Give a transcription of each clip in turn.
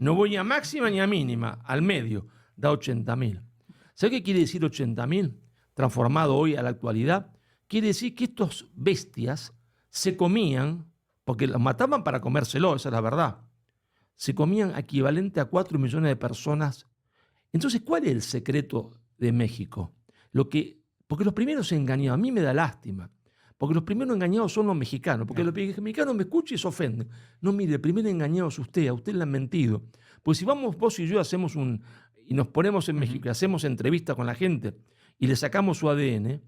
No voy ni a máxima ni a mínima, al medio, da 80.000. ¿Sabe qué quiere decir 80.000? Transformado hoy a la actualidad, quiere decir que estos bestias se comían, porque los mataban para comérselo, esa es la verdad, se comían equivalente a 4 millones de personas. Entonces, ¿cuál es el secreto de México? Porque los primeros engañados, a mí me da lástima, porque los primeros engañados son los mexicanos, porque los mexicanos me escuchan y se ofenden. No, mire, el primer engañado es usted, a usted le han mentido. Pues si vamos vos y yo y nos ponemos en México y hacemos entrevistas con la gente y le sacamos su ADN,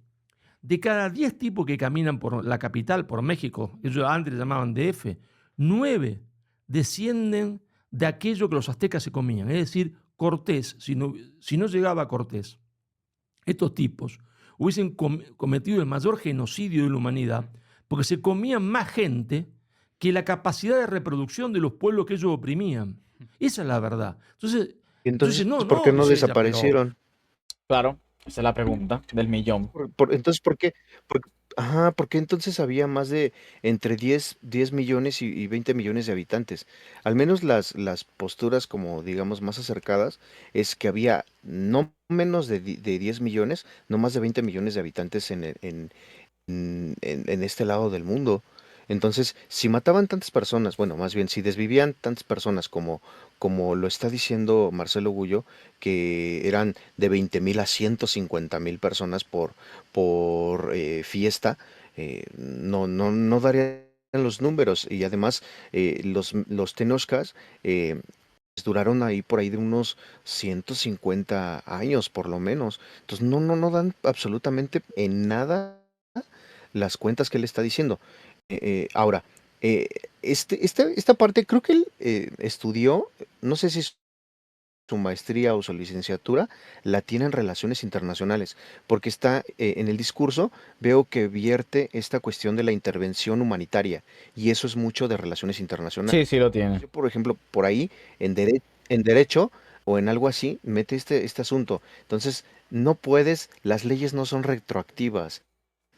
de cada 10 tipos que caminan por la capital, por México, ellos antes le llamaban DF, 9 descienden de aquello que los aztecas se comían. Es decir, Cortés, si no llegaba Cortés, estos tipos hubiesen cometido el mayor genocidio de la humanidad porque se comían más gente que la capacidad de reproducción de los pueblos que ellos oprimían. Esa es la verdad. Y Entonces entonces, no, ¿por qué no, no dice ella, pero desaparecieron? Claro, esa es la pregunta del millón. Entonces, ¿por qué? Por- ajá, ¿por qué entonces había más de entre 10 millones y 20 millones de habitantes? Al menos las posturas como digamos más acercadas es que había no menos de 10 millones, no más de 20 millones de habitantes en este lado del mundo. Entonces, si mataban tantas personas, bueno, más bien, si desvivían tantas personas como lo está diciendo Marcelo Gullo, que eran de 20.000 a 150.000 personas por fiesta, no darían los números. Y además, los Tenochcas pues, duraron ahí por ahí de unos 150 años, por lo menos. Entonces, no dan absolutamente en nada las cuentas que él está diciendo. Ahora, eh, esta parte creo que él estudió, no sé si su maestría o su licenciatura la tiene en relaciones internacionales, porque está en el discurso, veo que vierte esta cuestión de la intervención humanitaria, y eso es mucho de relaciones internacionales. Sí, sí lo tiene. Yo, por ejemplo, por ahí, en derecho o en algo así, mete este asunto. Entonces, no puedes, las leyes no son retroactivas.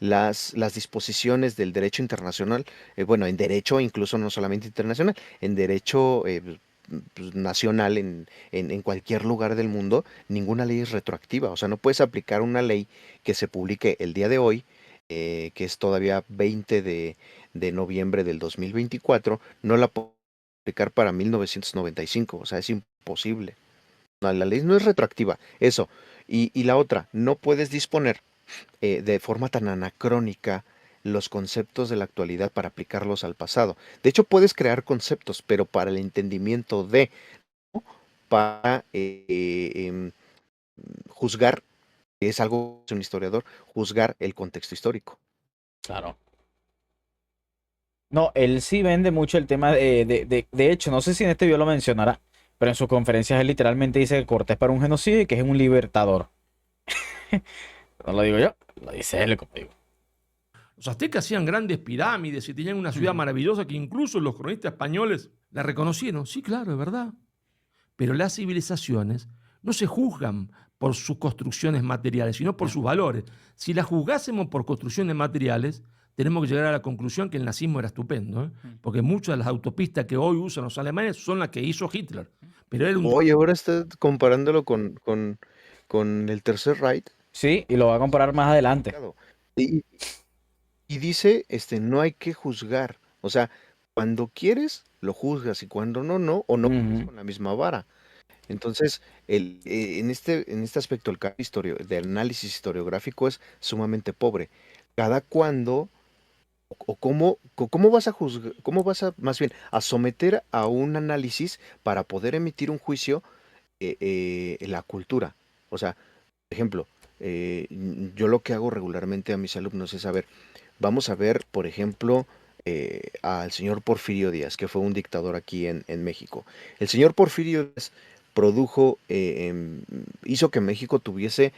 Las disposiciones del derecho internacional, bueno, en derecho incluso no solamente internacional, en derecho pues, nacional en cualquier lugar del mundo, ninguna ley es retroactiva. O sea, no puedes aplicar una ley que se publique el día de hoy, que es todavía 20 de noviembre del 2024, no la puedes aplicar para 1995. O sea, es imposible. No, la ley no es retroactiva, eso. Y la otra, no puedes disponer de forma tan anacrónica los conceptos de la actualidad para aplicarlos al pasado. De hecho, puedes crear conceptos, pero para el entendimiento para juzgar, que es algo que es un historiador, juzgar el contexto histórico. Claro. No, él sí vende mucho el tema de hecho, no sé si en este video lo mencionará, pero en sus conferencias él literalmente dice que Cortés para un genocidio y que es un libertador. No lo digo yo, lo dice él, como digo. los aztecas hacían grandes pirámides y tenían una ciudad maravillosa que incluso los cronistas españoles la reconocieron. Sí, claro, es verdad. Pero las civilizaciones no se juzgan por sus construcciones materiales, sino por sus valores. Si las juzgásemos por construcciones materiales, tenemos que llegar a la conclusión que el nazismo era estupendo, ¿eh? Porque muchas de las autopistas que hoy usan los alemanes son las que hizo Hitler. Pero era un... Oye, ahora está comparándolo con el Tercer Reich. Sí, y lo va a comparar más adelante. Y, y dice, no hay que juzgar. O sea, cuando quieres, lo juzgas y cuando o no mides Ujú. con la misma vara. Entonces, en este aspecto, el de análisis historiográfico es sumamente pobre. Cada cuando, o cómo vas a juzgar, cómo vas a, más bien, a someter a un análisis para poder emitir un juicio en la cultura. O sea, por ejemplo, yo lo que hago regularmente a mis alumnos es, a ver, vamos a ver, por ejemplo, al señor Porfirio Díaz, que fue un dictador aquí en México. El señor Porfirio Díaz produjo, hizo que México tuviese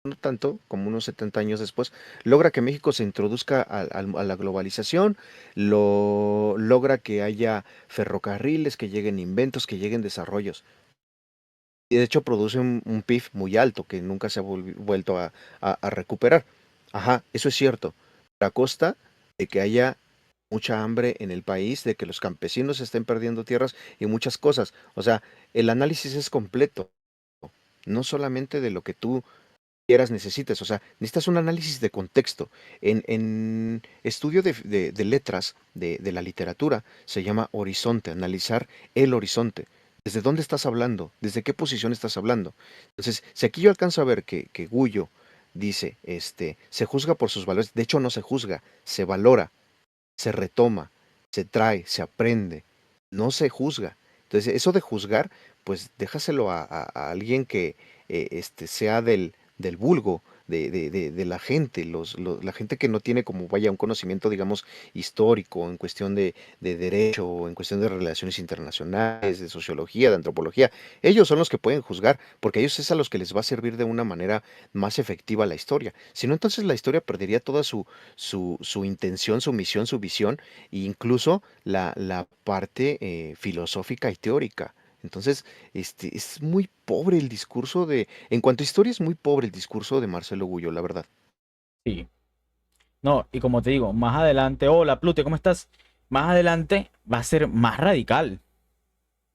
no tanto, como unos 70 años después, logra que México se introduzca a la globalización, logra que haya ferrocarriles, que lleguen inventos, que lleguen desarrollos. Y de hecho produce un PIB muy alto que nunca se ha vuelto a recuperar. Ajá, eso es cierto. A costa de que haya mucha hambre en el país, de que los campesinos estén perdiendo tierras y muchas cosas. O sea, el análisis es completo, no solamente de lo que tú quieras, necesites. O sea, necesitas un análisis de contexto. En estudio de letras de la literatura se llama horizonte, analizar el horizonte. ¿Desde dónde estás hablando? ¿Desde qué posición estás hablando? Entonces, si aquí yo alcanzo a ver que Gullo dice, se juzga por sus valores, de hecho no se juzga, se valora, se retoma, se trae, se aprende, no se juzga. Entonces, eso de juzgar, pues déjaselo a alguien que sea del vulgo, de la gente, la gente que no tiene como vaya un conocimiento, digamos, histórico en cuestión de derecho, o en cuestión de relaciones internacionales, de sociología, de antropología. Ellos son los que pueden juzgar, porque a ellos es a los que les va a servir de una manera más efectiva la historia. Si no, entonces la historia perdería toda su intención, su misión, su visión, e incluso la parte filosófica y teórica. Entonces, es muy pobre el discurso en cuanto a historia, es muy pobre el discurso de Marcelo Gullo, la verdad. Sí. No, y como te digo, más adelante, hola Plute, ¿cómo estás? Más adelante va a ser más radical.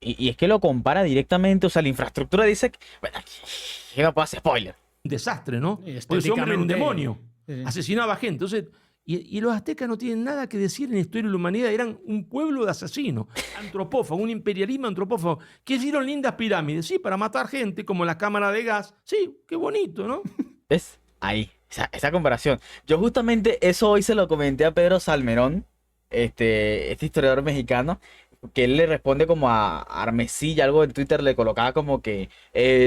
Y es que lo compara directamente, o sea, la infraestructura dice que, bueno, aquí no puedo hacer spoiler. Un desastre, ¿no? Y Porque ese hombre era un estéticamente. demonio, Sí. asesinaba gente. Entonces, y los aztecas no tienen nada que decir en la historia de la humanidad, eran un pueblo de asesinos, antropófagos, un imperialismo antropófago, que hicieron lindas pirámides, sí, para matar gente, como la cámara de gas, sí, qué bonito, ¿no? ¿Ves? Ahí, esa comparación. Yo justamente eso hoy se lo comenté a Pedro Salmerón, este historiador mexicano, que él le responde como a Armesilla, algo en Twitter le colocaba como que,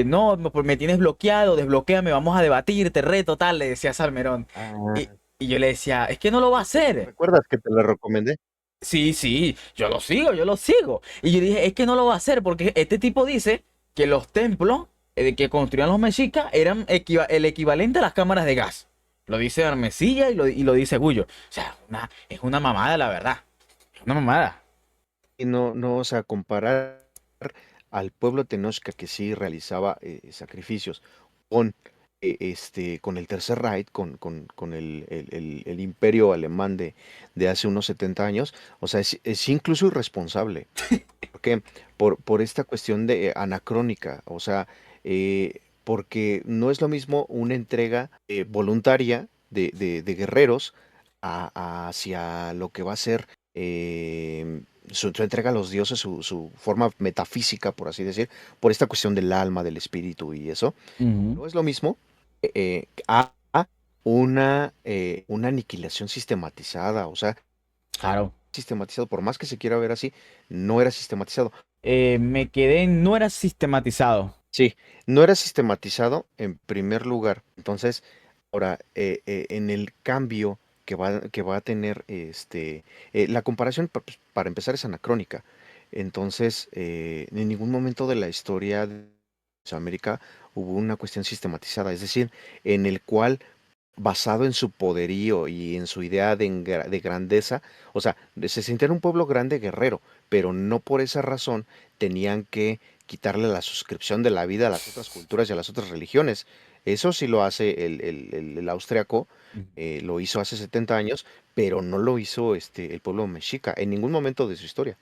no, me tienes bloqueado, desbloquéame, vamos a debatir, te reto, tal, le decía Salmerón. Y, Ah, y yo le decía, es que no lo va a hacer. ¿recuerdas que te lo recomendé? Sí, sí, yo lo sigo, yo lo sigo. Y yo dije, es que no lo va a hacer porque este tipo dice que los templos que construían los mexicas eran el equivalente a las cámaras de gas. Lo dice Armesilla y lo dice Gullo. O sea, es una mamada, la verdad. Es una mamada. Y no, o sea, comparar al pueblo Tenochca que sí realizaba sacrificios con, con el Tercer Reich, con el imperio alemán de hace unos 70 años, o sea, es incluso irresponsable. ¿Por qué? Por esta cuestión de anacrónica, o sea, porque no es lo mismo una entrega voluntaria de guerreros hacia lo que va a ser su entrega a los dioses, su forma metafísica, por así decir, por esta cuestión del alma, del espíritu y eso. Ujú. No es lo mismo a una aniquilación sistematizada, o sea, Claro. sistematizado, por más que se quiera ver así, no era sistematizado. Me quedé, no era sistematizado. Sí, no era sistematizado en primer lugar. Entonces, ahora, en el cambio que va a tener la comparación, pues, para empezar, es anacrónica. Entonces, en ningún momento de la historia de América hubo una cuestión sistematizada, es decir, en el cual, basado en su poderío y en su idea de grandeza, o sea, se sentían un pueblo grande guerrero, pero no por esa razón tenían que quitarle la suscripción de la vida a las otras culturas y a las otras religiones. Eso sí lo hace el austriaco, lo hizo hace 70 años, pero no lo hizo el pueblo mexica en ningún momento de su historia.